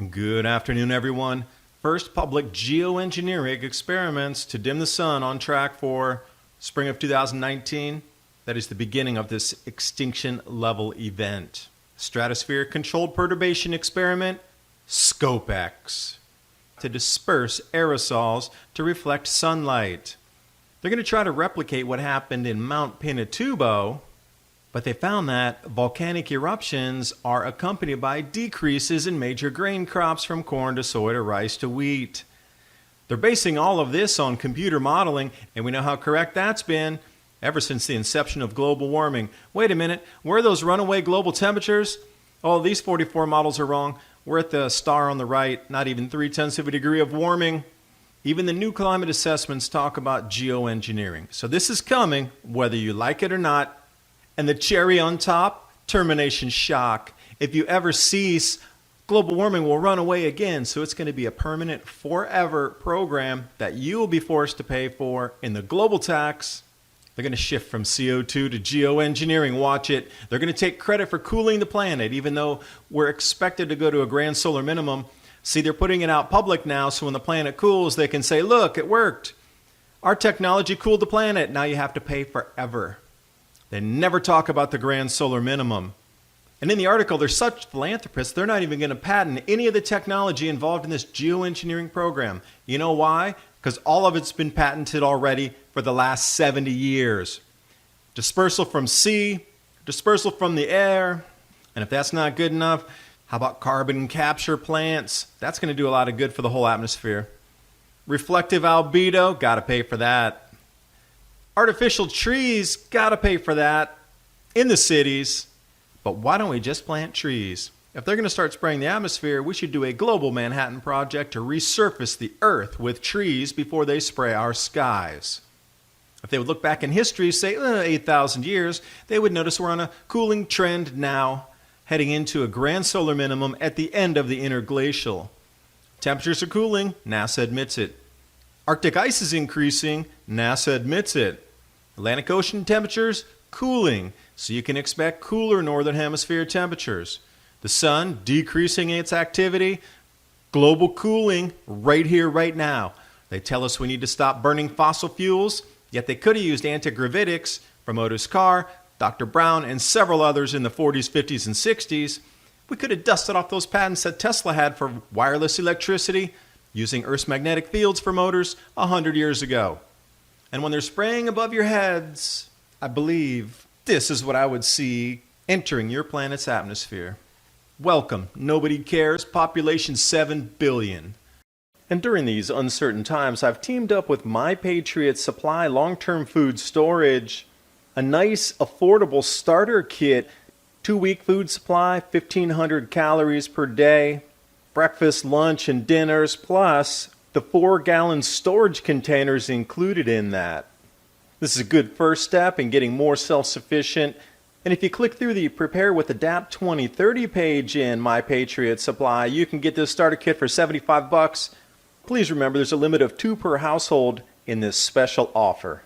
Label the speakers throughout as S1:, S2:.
S1: Good afternoon, everyone. First public geoengineering experiments to dim the sun on track for spring of 2019. That is the beginning of this extinction level event. Stratosphere controlled perturbation experiment, Scopex, to disperse aerosols to reflect sunlight. They're going to try to replicate what happened in Mount Pinatubo, but they found that volcanic eruptions are accompanied by decreases in major grain crops from corn to soy to rice to wheat. They're basing all of this on computer modeling, and we know how correct that's been ever since the inception of global warming. Wait a minute, where are those runaway global temperatures? Oh, these 44 models are wrong. We're at the star on the right, not even 0.3 of a degree of warming. Even the new climate assessments talk about geoengineering. So this is coming, whether you like it or not. And the cherry on top, termination shock. If you ever cease, global warming will run away again. So it's going to be a permanent, forever program that you will be forced to pay for in the global tax. They're going to shift from CO2 to geoengineering. Watch it. They're going to take credit for cooling the planet, even though we're expected to go to a grand solar minimum. See, they're putting it out public now, so when the planet cools, they can say, look, it worked. Our technology cooled the planet. Now you have to pay forever. They never talk about the grand solar minimum. And in the article, they're such philanthropists, they're not even going to patent any of the technology involved in this geoengineering program. You know why? Because all of it's been patented already for the last 70 years. Dispersal from sea, dispersal from the air, and if that's not good enough, how about carbon capture plants? That's going to do a lot of good for the whole atmosphere. Reflective albedo, got to pay for that. Artificial trees, gotta pay for that in the cities. But why don't we just plant trees? If they're going to start spraying the atmosphere, we should do a global Manhattan project to resurface the earth with trees before they spray our skies. If they would look back in history, say 8,000 years, they would notice we're on a cooling trend now, heading into a grand solar minimum at the end of the interglacial. Temperatures are cooling, NASA admits it. Arctic ice is increasing, NASA admits it. Atlantic Ocean temperatures cooling, so you can expect cooler northern hemisphere temperatures. The sun decreasing its activity, global cooling right here, right now. They tell us we need to stop burning fossil fuels, yet they could have used antigravitics from Otis Carr, Dr. Brown, and several others in the 40s, 50s, and 60s. We could have dusted off those patents that Tesla had for wireless electricity, using Earth's magnetic fields for motors 100 years ago. And when they're spraying above your heads, I believe this is what I would see entering your planet's atmosphere. Welcome, nobody cares, population 7 billion. And during these uncertain times, I've teamed up with My Patriot Supply long-term food storage. A nice, affordable starter kit, 2-week food supply, 1,500 calories per day. Breakfast, lunch, and dinners, plus the 4-gallon storage containers included in that. This is a good first step in getting more self-sufficient. And if you click through the Prepare with Adapt 2030 page in My Patriot Supply, you can get this starter kit for $75. Please remember there's a limit of 2 per household in this special offer.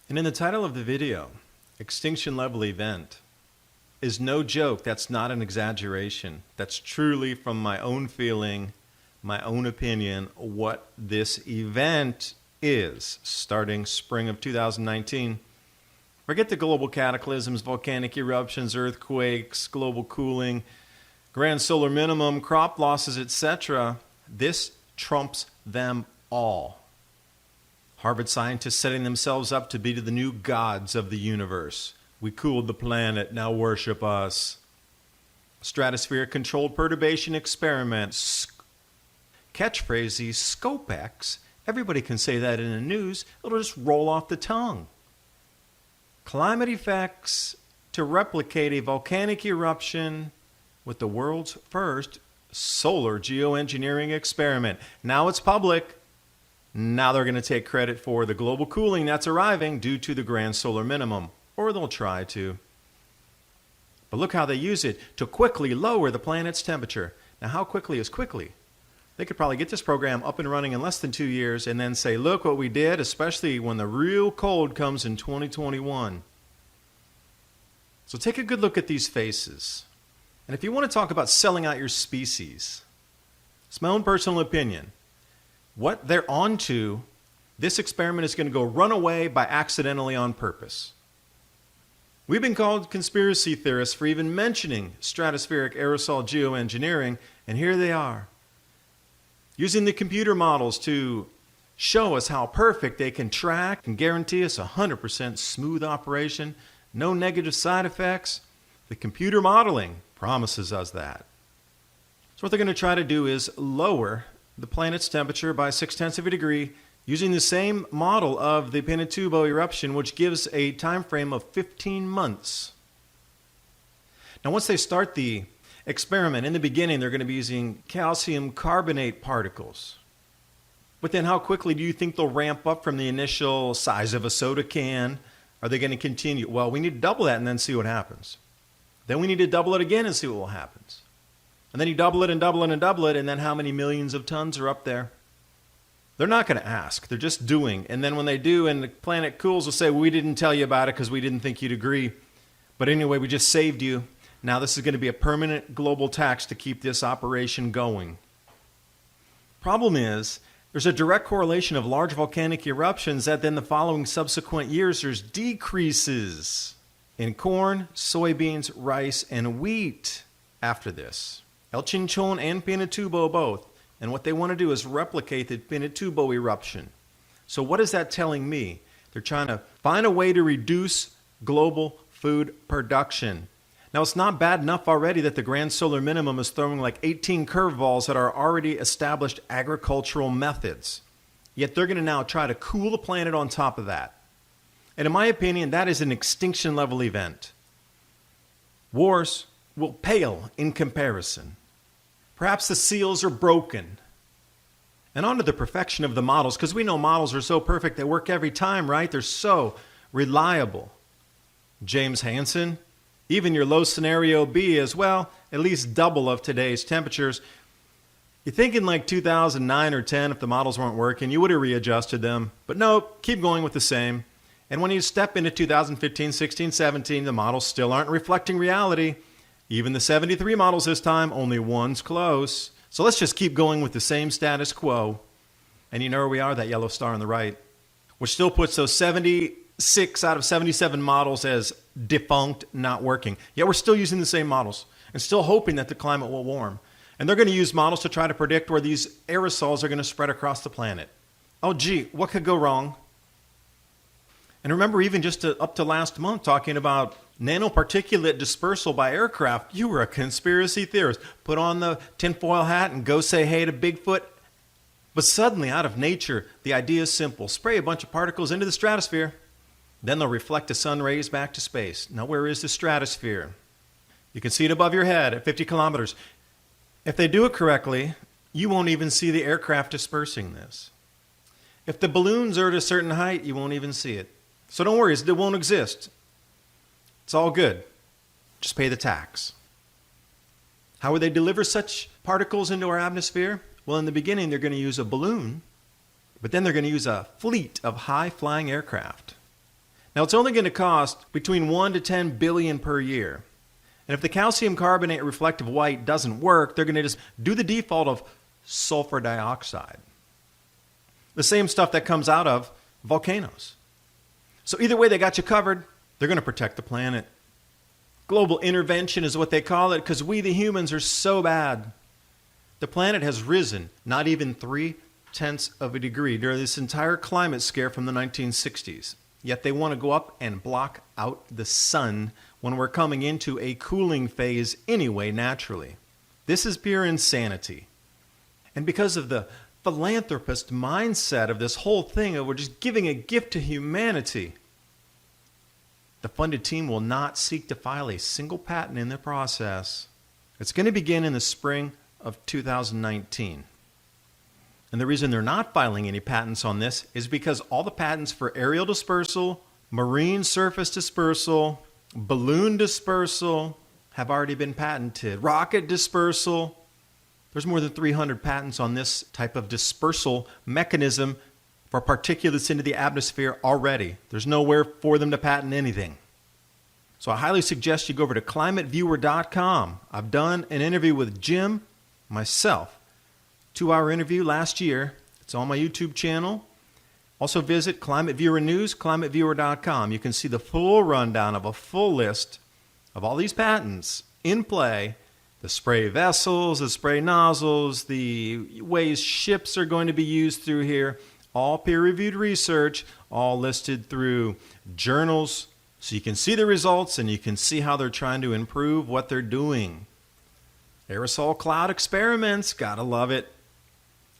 S1: And in the title of the video, Extinction Level Event, is no joke. That's not an exaggeration. That's truly from my own feeling, my own opinion, what this event is starting spring of 2019. Forget the global cataclysms, volcanic eruptions, earthquakes, global cooling, grand solar minimum, crop losses, etc. This trumps them all. Harvard scientists setting themselves up to be the new gods of the universe. We cooled the planet, now worship us. Stratosphere controlled perturbation experiments. Catchphrase Scopex. Everybody can say that in the news. It'll just roll off the tongue. Climate effects to replicate a volcanic eruption with the world's first solar geoengineering experiment. Now it's public. Now they're going to take credit for the global cooling that's arriving due to the grand solar minimum, or they'll try to. But look how they use it to quickly lower the planet's temperature. Now, how quickly is quickly? They could probably get this program up and running in less than 2 years and then say, look what we did, especially when the real cold comes in 2021. So take a good look at these faces. And if you want to talk about selling out your species, it's my own personal opinion. What they're onto, this experiment is going to go run away by accidentally on purpose. We've been called conspiracy theorists for even mentioning stratospheric aerosol geoengineering, and here they are, using the computer models to show us how perfect they can track and guarantee us 100% smooth operation, no negative side effects. The computer modeling promises us that. So what they're going to try to do is lower the planet's temperature by 0.6 of a degree using the same model of the Pinatubo eruption, which gives a time frame of 15 months. Now once they start the experiment, in the beginning they're going to be using calcium carbonate particles. But then how quickly do you think they'll ramp up from the initial size of a soda can? Are they going to continue? Well, we need to double that and then see what happens. Then we need to double it again and see what happens. And then you double it and double it and double it, and then how many millions of tons are up there? They're not going to ask. They're just doing. And then when they do and the planet cools, they'll say, well, we didn't tell you about it because we didn't think you'd agree. But anyway, we just saved you. Now this is going to be a permanent global tax to keep this operation going. Problem is, there's a direct correlation of large volcanic eruptions that then the following subsequent years there's decreases in corn, soybeans, rice, and wheat after this. El Chinchon and Pinatubo both. And what they want to do is replicate the Pinatubo eruption. So what is that telling me? They're trying to find a way to reduce global food production. Now, it's not bad enough already that the Grand Solar Minimum is throwing like 18 curveballs that are already established agricultural methods. Yet they're going to now try to cool the planet on top of that. And in my opinion, that is an extinction level event. Wars will pale in comparison. Perhaps the seals are broken. And on to the perfection of the models, because we know models are so perfect, they work every time, right? They're so reliable. James Hansen, even your low scenario B as well, at least double of today's temperatures. You think in like 2009 or 10, if the models weren't working, you would have readjusted them. But no, keep going with the same. And when you step into 2015, 16, 17, the models still aren't reflecting reality. Even the 73 models this time, only one's close. So let's just keep going with the same status quo. And you know where we are, that yellow star on the right, which still puts those 76 out of 77 models as defunct, not working. Yet we're still using the same models and still hoping that the climate will warm. And they're going to use models to try to predict where these aerosols are going to spread across the planet. Oh, gee, what could go wrong? And remember, even just up to last month, talking about nanoparticulate dispersal by aircraft, you were a conspiracy theorist. Put on the tinfoil hat and go say hey to Bigfoot. But suddenly, out of nature, the idea is simple. Spray a bunch of particles into the stratosphere. Then they'll reflect the sun rays back to space. Now, where is the stratosphere? You can see it above your head at 50 kilometers. If they do it correctly, you won't even see the aircraft dispersing this. If the balloons are at a certain height, you won't even see it. So don't worry, it won't exist. It's all good. Just pay the tax. How would they deliver such particles into our atmosphere? Well, in the beginning, they're going to use a balloon, but then they're going to use a fleet of high-flying aircraft. Now, it's only going to cost between 1 to 10 billion per year. And if the calcium carbonate reflective white doesn't work, they're going to just do the default of sulfur dioxide. The same stuff that comes out of volcanoes. So either way, they got you covered. They're going to protect the planet. Global intervention is what they call it because we, the humans, are so bad. The planet has risen not even 0.3 of a degree during this entire climate scare from the 1960s. Yet they want to go up and block out the sun when we're coming into a cooling phase anyway, naturally. This is pure insanity. And because of the philanthropist mindset of this whole thing, of we're just giving a gift to humanity, the funded team will not seek to file a single patent in the process. It's going to begin in the spring of 2019. And the reason they're not filing any patents on this is because all the patents for aerial dispersal, marine surface dispersal, balloon dispersal have already been patented. Rocket dispersal. There's more than 300 patents on this type of dispersal mechanism for particulates into the atmosphere already. There's nowhere for them to patent anything. So I highly suggest you go over to climateviewer.com. I've done an interview with Jim, myself, 2-hour interview last year. It's on my YouTube channel. Also visit Climate Viewer News, climateviewer.com. You can see the full rundown of a full list of all these patents in play, the spray vessels, the spray nozzles, the ways ships are going to be used through here, all peer-reviewed research, all listed through journals, so you can see the results and you can see how they're trying to improve what they're doing. Aerosol cloud experiments, gotta love it.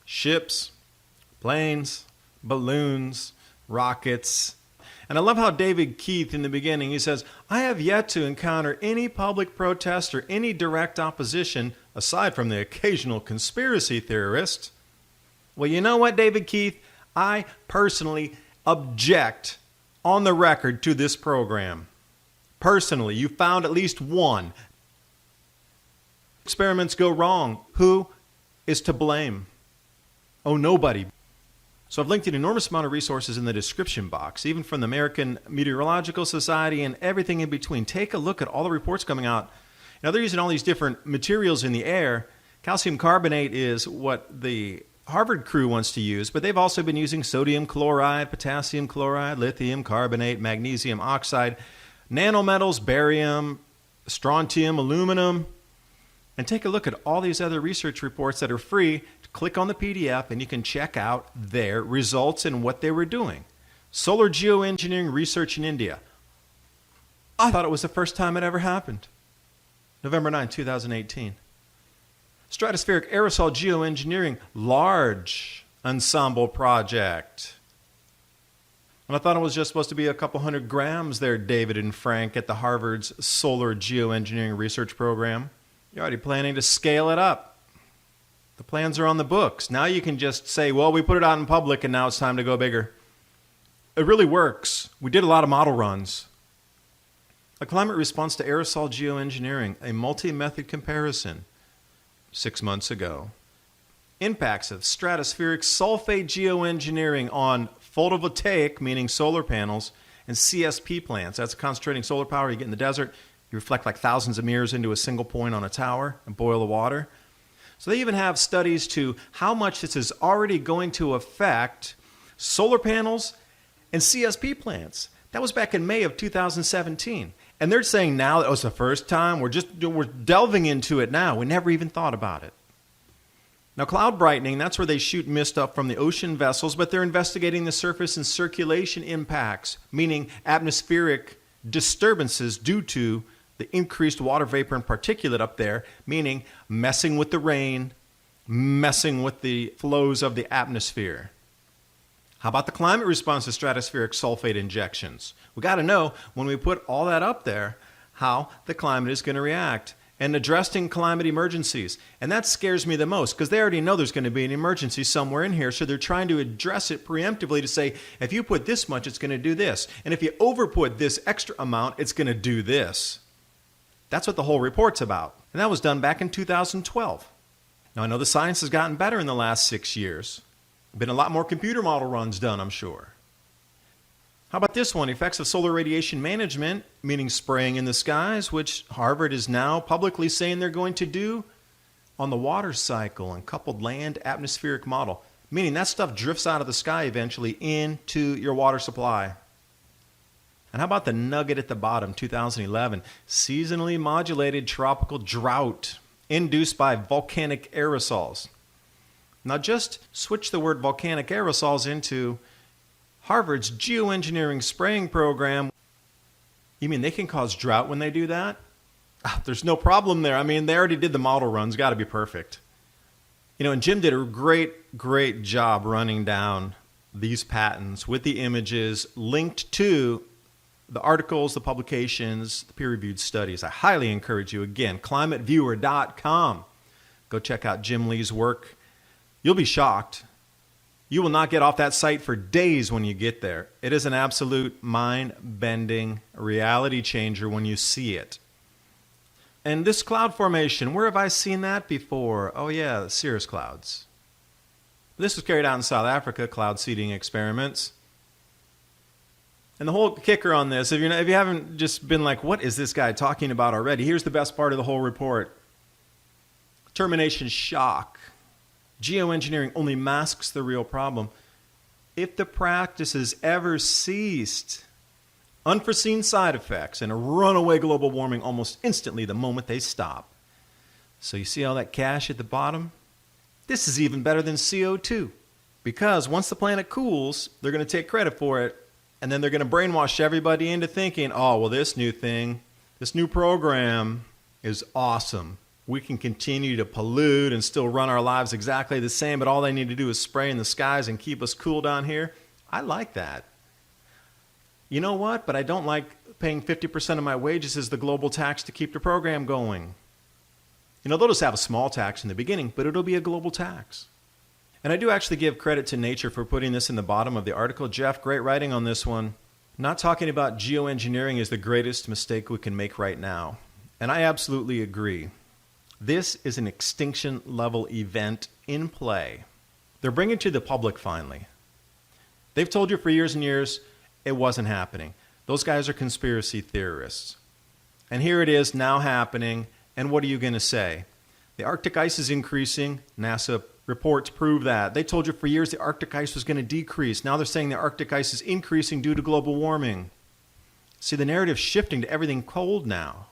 S1: Ships, planes, balloons, rockets. And I love how David Keith in the beginning, he says, I have yet to encounter any public protest or any direct opposition aside from the occasional conspiracy theorist. Well, you know what, David Keith? I personally object on the record to this program. Personally, you found at least one. Experiments go wrong. Who is to blame? Oh, nobody. So I've linked an enormous amount of resources in the description box, even from the American Meteorological Society and everything in between. Take a look at all the reports coming out. Now, they're using all these different materials in the air. Calcium carbonate is what the Harvard crew wants to use, but they've also been using sodium chloride, potassium chloride, lithium carbonate, magnesium oxide, nanometals, barium, strontium, aluminum. And take a look at all these other research reports that are free. Click on the PDF and you can check out their results and what they were doing. Solar Geoengineering Research in India. I thought it was the first time it ever happened. November 9, 2018. Stratospheric Aerosol Geoengineering Large Ensemble Project. And I thought it was just supposed to be a couple 100 grams there, David and Frank, at the Harvard's Solar Geoengineering Research Program. You're already planning to scale it up. The plans are on the books. Now you can just say, well, we put it out in public and now it's time to go bigger. It really works. We did a lot of model runs. A climate response to aerosol geoengineering, a multi-method comparison 6 months ago. Impacts of stratospheric sulfate geoengineering on photovoltaic, meaning solar panels, and CSP plants. That's concentrating solar power. You get in the desert, you reflect like thousands of mirrors into a single point on a tower and boil the water. So they even have studies to how much this is already going to affect solar panels and CSP plants. That was back in May of 2017. And they're saying now that was the first time. We're delving into it now. We never even thought about it. Now, cloud brightening, that's where they shoot mist up from the ocean vessels, but they're investigating the surface and circulation impacts, meaning atmospheric disturbances due to the increased water vapor and particulate up there, meaning messing with the rain, messing with the flows of the atmosphere. How about the climate response to stratospheric sulfate injections? We got to know when we put all that up there how the climate is going to react and addressing climate emergencies. And that scares me the most because they already know there's going to be an emergency somewhere in here, so they're trying to address it preemptively to say, if you put this much, it's going to do this. And if you overput this extra amount, it's going to do this. That's what the whole report's about. And that was done back in 2012. Now, I know the science has gotten better in the last 6 years. Been a lot more computer model runs done, I'm sure. How about this one? Effects of solar radiation management, meaning spraying in the skies, which Harvard is now publicly saying they're going to do on the water cycle and coupled land atmospheric model, meaning that stuff drifts out of the sky eventually into your water supply. And how about the nugget at the bottom, 2011, seasonally modulated tropical drought induced by volcanic aerosols. Now just switch the word volcanic aerosols into Harvard's geoengineering spraying program. You mean they can cause drought when they do that? There's no problem there. I mean, they already did the model runs. Got to be perfect. You know, and Jim did a great job running down these patents with the images linked to the articles, the publications, the peer-reviewed studies. I highly encourage you, again, climateviewer.com. Go check out Jim Lee's work. You'll be shocked. You will not get off that site for days when you get there. It is an absolute mind-bending reality changer when you see it. And this cloud formation, where have I seen that before? Oh yeah, the cirrus clouds. This was carried out in South Africa, cloud seeding experiments. And the whole kicker on this, if you haven't just been like, what is this guy talking about already? Here's the best part of the whole report. Termination shock. Geoengineering only masks the real problem. If the practices ever ceased, unforeseen side effects and a runaway global warming almost instantly the moment they stop. So you see all that cash at the bottom? This is even better than CO2. Because once the planet cools, they're going to take credit for it. And then they're going to brainwash everybody into thinking, oh, well, this new thing, this new program is awesome. We can continue to pollute and still run our lives exactly the same, but all they need to do is spray in the skies and keep us cool down here. I like that. You know what? But I don't like paying 50% of my wages as the global tax to keep the program going. They'll just have a small tax in the beginning, but it'll be a global tax. And I do actually give credit to Nature for putting this in the bottom of the article. Jeff, great writing on this one. Not talking about geoengineering is the greatest mistake we can make right now. And I absolutely agree. This is an extinction level event in play. They're bringing it to the public finally. They've told you for years and years it wasn't happening. Those guys are conspiracy theorists. And here it is now happening. And what are you going to say? The Arctic ice is increasing. NASA reports prove that. They told you for years the Arctic ice was going to decrease. Now they're saying the Arctic ice is increasing due to global warming. See, the narrative's shifting to everything cold now.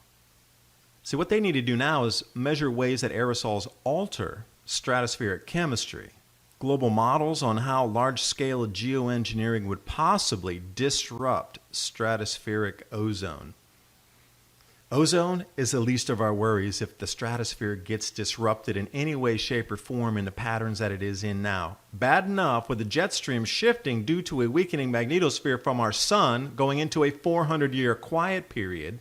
S1: See, what they need to do now is measure ways that aerosols alter stratospheric chemistry. Global models on how large-scale geoengineering would possibly disrupt stratospheric ozone. Ozone is the least of our worries if the stratosphere gets disrupted in any way, shape, or form in the patterns that it is in now. Bad enough with the jet stream shifting due to a weakening magnetosphere from our sun going into a 400-year quiet period.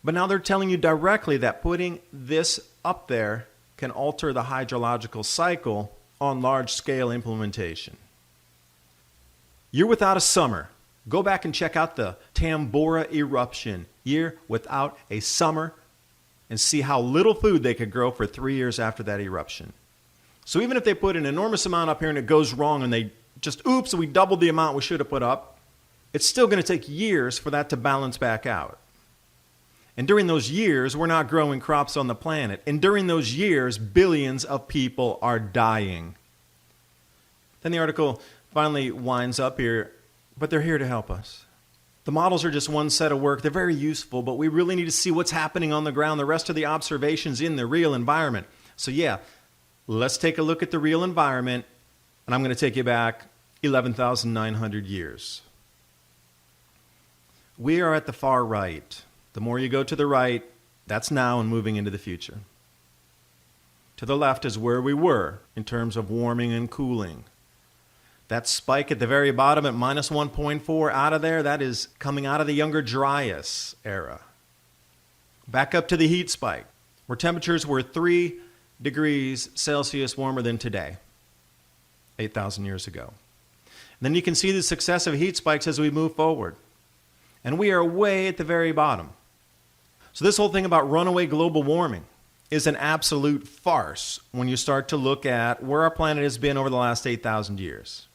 S1: But now they're telling you directly that putting this up there can alter the hydrological cycle on large-scale implementation. Year without a summer. Go back and check out the Tambora eruption, year without a summer, and see how little food they could grow for 3 years after that eruption. So even if they put an enormous amount up here and it goes wrong and they just, oops, we doubled the amount we should have put up, it's still going to take years for that to balance back out. And during those years, we're not growing crops on the planet. And during those years, billions of people are dying. Then the article finally winds up here. But they're here to help us. The models are just one set of work. They're very useful, but we really need to see what's happening on the ground, the rest of the observations in the real environment. So yeah, let's take a look at the real environment, and I'm going to take you back 11,900 years. We are at the far right. The more you go to the right, that's now and moving into the future. To the left is where we were in terms of warming and cooling. That spike at the very bottom at minus 1.4 out of there, that is coming out of the Younger Dryas era. Back up to the heat spike, where temperatures were 3 degrees Celsius warmer than today, 8,000 years ago. And then you can see the successive heat spikes as we move forward. And we are way at the very bottom. So this whole thing about runaway global warming is an absolute farce when you start to look at where our planet has been over the last 8,000 years.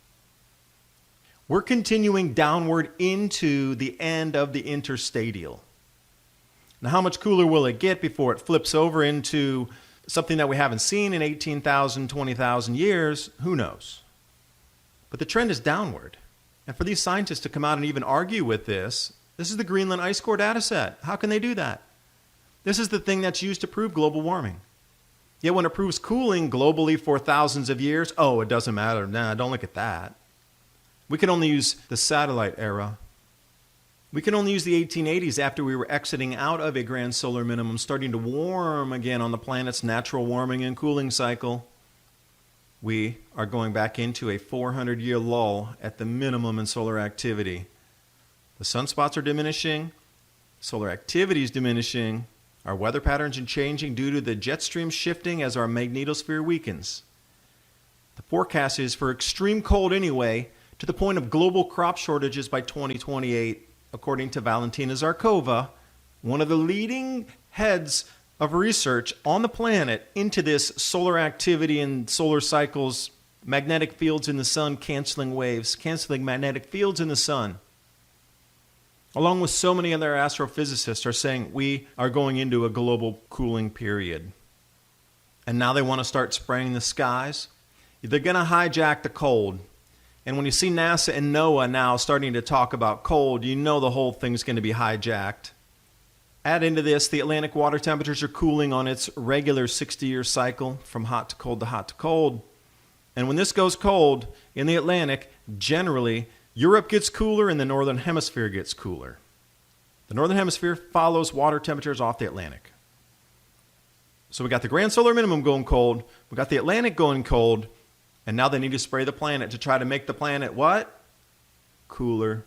S1: We're continuing downward into the end of the interstadial. Now, how much cooler will it get before it flips over into something that we haven't seen in 18,000, 20,000 years? Who knows? But the trend is downward. And for these scientists to come out and even argue with this is the Greenland ice core data set. How can they do that? This is the thing that's used to prove global warming. Yet when it proves cooling globally for thousands of years, oh, it doesn't matter. Nah, don't look at that. We can only use the satellite era. We can only use the 1880s after we were exiting out of a grand solar minimum, starting to warm again on the planet's natural warming and cooling cycle. We are going back into a 400-year lull at the minimum in solar activity. The sunspots are diminishing, solar activity is diminishing, our weather patterns are changing due to the jet stream shifting as our magnetosphere weakens. The forecast is for extreme cold anyway, to the point of global crop shortages by 2028, according to Valentina Zarkova, one of the leading heads of research on the planet into this solar activity and solar cycles, magnetic fields in the sun canceling waves, canceling magnetic fields in the sun. along with so many other astrophysicists, are saying we are going into a global cooling period. And now they want to start spraying the skies. They're going to hijack the cold. And when you see NASA and NOAA now starting to talk about cold, you know the whole thing's going to be hijacked. Add into this, the Atlantic water temperatures are cooling on its regular 60-year cycle from hot to cold to hot to cold. And when this goes cold in the Atlantic, generally, Europe gets cooler and the northern hemisphere gets cooler. The northern hemisphere follows water temperatures off the Atlantic. So we got the grand solar minimum going cold, we got the Atlantic going cold, and now they need to spray the planet to try to make the planet what? Cooler.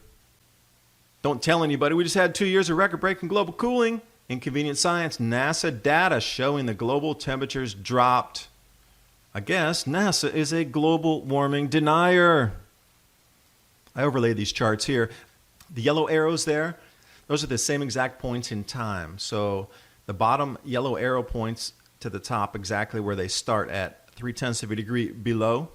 S1: Don't tell anybody, we just had 2 years of record-breaking global cooling. Inconvenient science, NASA data showing the global temperatures dropped. I guess NASA is a global warming denier. I overlaid these charts here. The yellow arrows there, those are the same exact points in time. So the bottom yellow arrow points to the top exactly where they start at 0.3 of a degree below.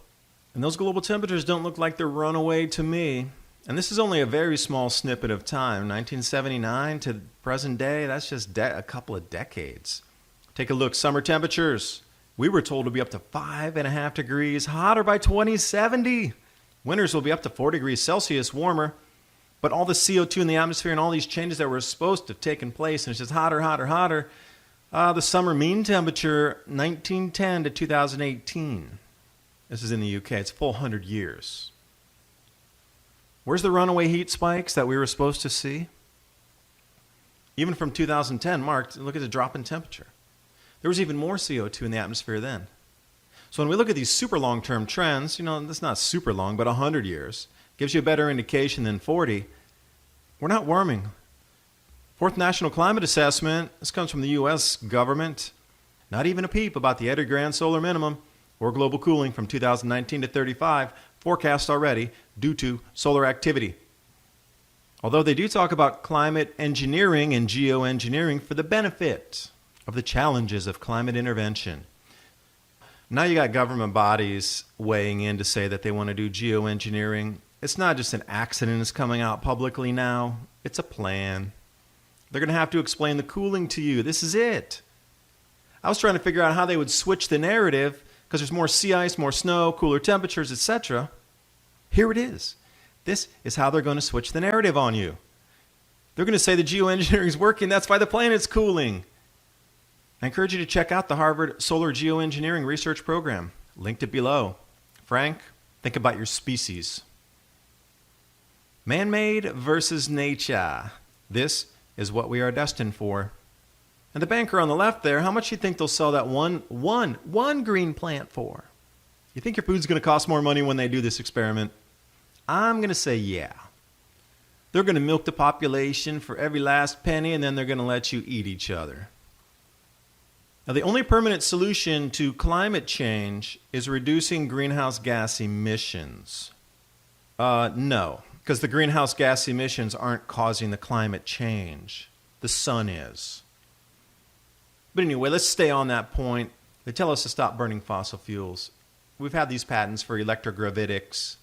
S1: And those global temperatures don't look like they're runaway to me. And this is only a very small snippet of time, 1979 to present day. That's just a couple of decades. Take a look, summer temperatures. We were told to be up to 5.5 degrees hotter by 2070. Winters will be up to 4 degrees Celsius warmer. But all the CO2 in the atmosphere and all these changes that were supposed to have taken place, and it's just hotter, hotter, hotter. The summer mean temperature, 1910 to 2018. This is in the UK. It's a full 100 years. Where's the runaway heat spikes that we were supposed to see? Even from 2010, Mark, look at the drop in temperature. There was even more CO2 in the atmosphere then. So when we look at these super long-term trends, that's not super long, but 100 years, gives you a better indication than 40. We're not warming. Fourth National Climate Assessment, this comes from the U.S. government. Not even a peep about the added grand solar minimum or global cooling from 2019 to 35, forecast already due to solar activity. Although they do talk about climate engineering and geoengineering for the benefit of the challenges of climate intervention. Now you got government bodies weighing in to say that they want to do geoengineering. It's not just an accident that's coming out publicly now. It's a plan. They're going to have to explain the cooling to you. This is it. I was trying to figure out how they would switch the narrative because there's more sea ice, more snow, cooler temperatures, etc. Here it is. This is how they're going to switch the narrative on you. They're going to say the geoengineering is working. That's why the planet's cooling. I encourage you to check out the Harvard Solar Geoengineering Research Program. Linked it below. Frank, think about your species. Man-made versus nature. This is what we are destined for. And the banker on the left there, how much do you think they'll sell that one green plant for? You think your food's going to cost more money when they do this experiment? I'm going to say yeah. They're going to milk the population for every last penny, and then they're going to let you eat each other. Now, the only permanent solution to climate change is reducing greenhouse gas emissions. No, because the greenhouse gas emissions aren't causing the climate change. The sun is. But anyway, let's stay on that point. They tell us to stop burning fossil fuels. We've had these patents for electrogravitics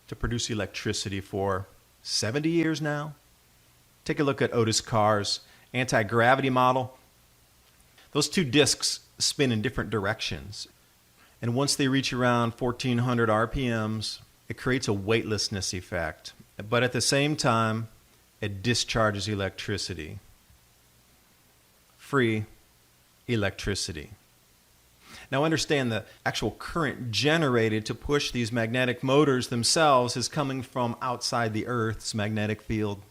S1: to produce electricity for 70 years now. Take a look at Otis Carr's anti-gravity model. Those two disks spin in different directions. And once they reach around 1400 RPMs, it creates a weightlessness effect. But at the same time, it discharges electricity. Free electricity. Now understand the actual current generated to push these magnetic motors themselves is coming from outside the Earth's magnetic field.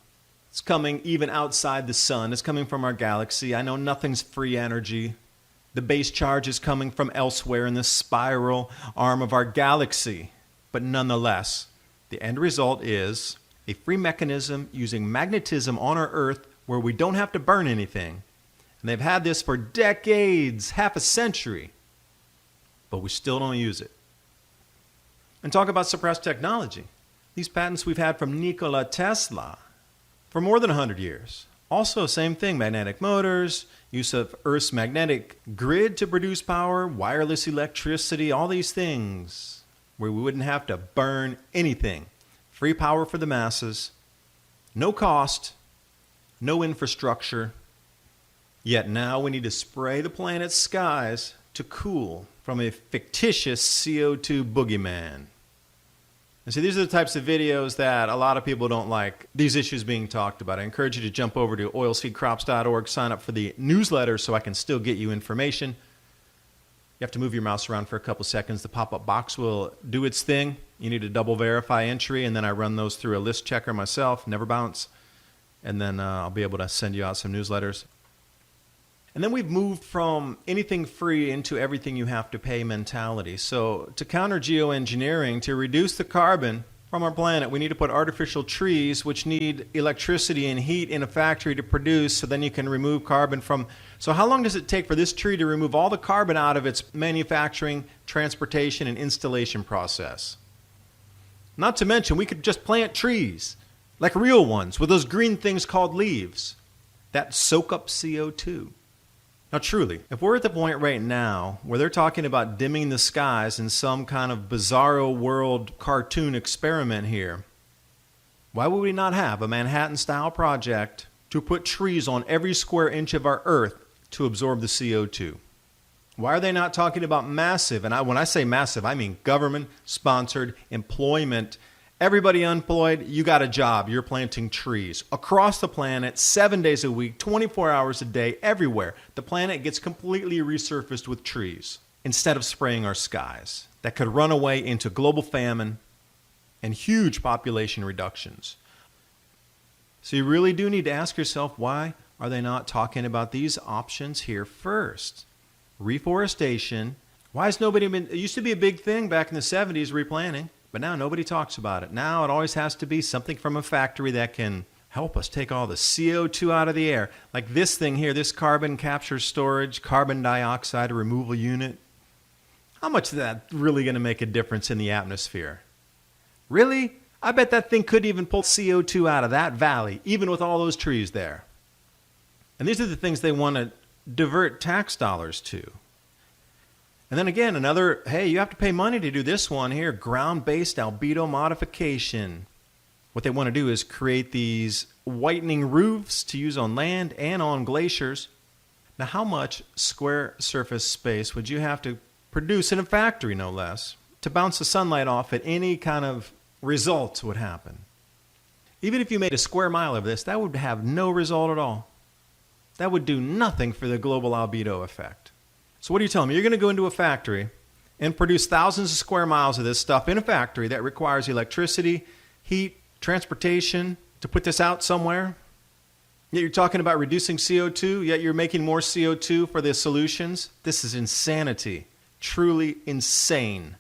S1: It's coming even outside the sun. It's coming from our galaxy. I know nothing's free energy. The base charge is coming from elsewhere in the spiral arm of our galaxy. But nonetheless, the end result is a free mechanism using magnetism on our Earth where we don't have to burn anything. And they've had this for decades, half a century. But we still don't use it. And talk about suppressed technology. These patents we've had from Nikola Tesla for more than 100 years. Also, same thing, magnetic motors, use of Earth's magnetic grid to produce power, wireless electricity, all these things where we wouldn't have to burn anything. Free power for the masses, no cost, no infrastructure. Yet now we need to spray the planet's skies to cool from a fictitious CO2 boogeyman. And so these are the types of videos that a lot of people don't like, these issues being talked about. I encourage you to jump over to oilseedcrops.org, sign up for the newsletter so I can still get you information. You have to move your mouse around for a couple seconds. The pop-up box will do its thing. You need to double verify entry, and then I run those through a list checker myself, never bounce. And then I'll be able to send you out some newsletters. And then we've moved from anything free into everything you have to pay mentality. So to counter geoengineering, to reduce the carbon from our planet, we need to put artificial trees, which need electricity and heat in a factory to produce, so then you can remove carbon from. So how long does it take for this tree to remove all the carbon out of its manufacturing, transportation, and installation process? Not to mention, we could just plant trees, like real ones, with those green things called leaves, that soak up CO2. Now truly, if we're at the point right now where they're talking about dimming the skies in some kind of bizarro world cartoon experiment here, why would we not have a Manhattan-style project to put trees on every square inch of our Earth to absorb the CO2? Why are they not talking about massive, and when I say massive, I mean government-sponsored employment. Everybody unemployed, you got a job, you're planting trees. Across the planet, 7 days a week, 24 hours a day, everywhere. The planet gets completely resurfaced with trees instead of spraying our skies. That could run away into global famine and huge population reductions. So you really do need to ask yourself, why are they not talking about these options here first? Reforestation. Why has nobody been, it used to be a big thing back in the 70s, replanting. But now nobody talks about it. Now it always has to be something from a factory that can help us take all the CO2 out of the air. Like this thing here, this carbon capture storage, carbon dioxide removal unit. How much is that really going to make a difference in the atmosphere? Really? I bet that thing couldn't even pull CO2 out of that valley, even with all those trees there. And these are the things they want to divert tax dollars to. And then again, another, hey, you have to pay money to do this one here, ground-based albedo modification. What they want to do is create these whitening roofs to use on land and on glaciers. Now, how much square surface space would you have to produce in a factory, no less, to bounce the sunlight off at any kind of results would happen? Even if you made a square mile of this, that would have no result at all. That would do nothing for the global albedo effect. So what are you telling me? You're going to go into a factory and produce thousands of square miles of this stuff in a factory that requires electricity, heat, transportation to put this out somewhere? Yet you're talking about reducing CO2, yet you're making more CO2 for the solutions? This is insanity. Truly insane.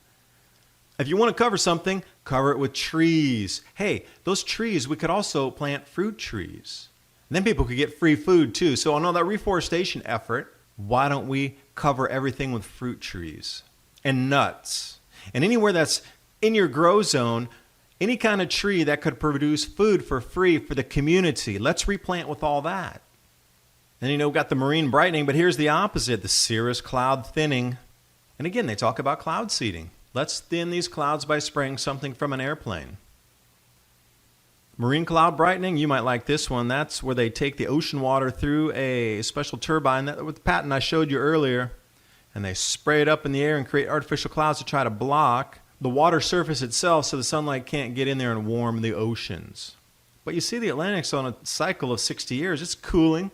S1: If you want to cover something, cover it with trees. Hey, those trees, we could also plant fruit trees. And then people could get free food too. So on all that reforestation effort, why don't we cover everything with fruit trees and nuts? And anywhere that's in your grow zone, any kind of tree that could produce food for free for the community, let's replant with all that. And we've got the marine brightening, but here's the opposite, the cirrus cloud thinning. And again, they talk about cloud seeding. Let's thin these clouds by spraying something from an airplane. Marine cloud brightening, you might like this one. That's where they take the ocean water through a special turbine, that with the patent I showed you earlier, and they spray it up in the air and create artificial clouds to try to block the water surface itself so the sunlight can't get in there and warm the oceans. But you see, the Atlantic's on a cycle of 60 years. It's cooling.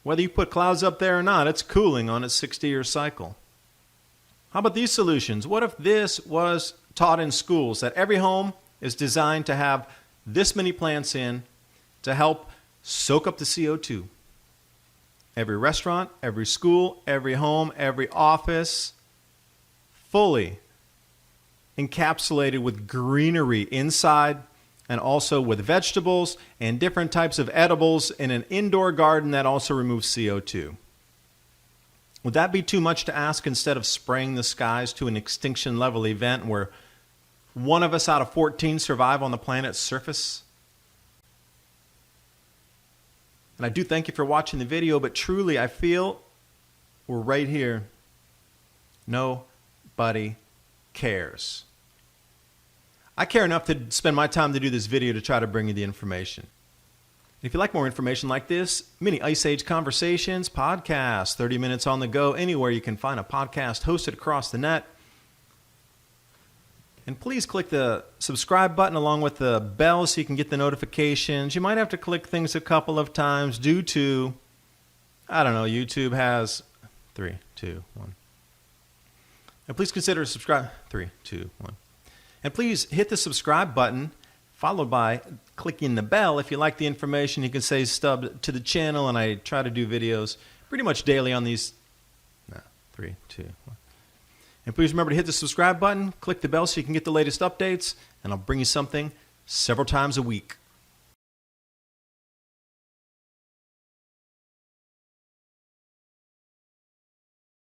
S1: Whether you put clouds up there or not, it's cooling on its 60-year cycle. How about these solutions? What if this was taught in schools, that every home is designed to have this many plants in to help soak up the CO2. Every restaurant, every school, every home, every office, fully encapsulated with greenery inside and also with vegetables and different types of edibles in an indoor garden that also removes CO2. Would that be too much to ask instead of spraying the skies to an extinction level event where one of us out of 14 survive on the planet's surface? And I do thank you for watching the video, but truly I feel we're right here. Nobody cares. I care enough to spend my time to do this video to try to bring you the information. If you'd like more information like this, mini Ice Age Conversations, podcasts, 30 minutes on the go, anywhere you can find a podcast hosted across the net. And please click the subscribe button along with the bell so you can get the notifications. You might have to click things a couple of times due to, I don't know, YouTube has 3, 2, 1. And please consider subscribe. 3, 2, 1. And please hit the subscribe button followed by clicking the bell. If you like the information, you can say stub to the channel, and I try to do videos pretty much daily on these. 3, 2, 1. And please remember to hit the subscribe button, click the bell so you can get the latest updates, and I'll bring you something several times a week.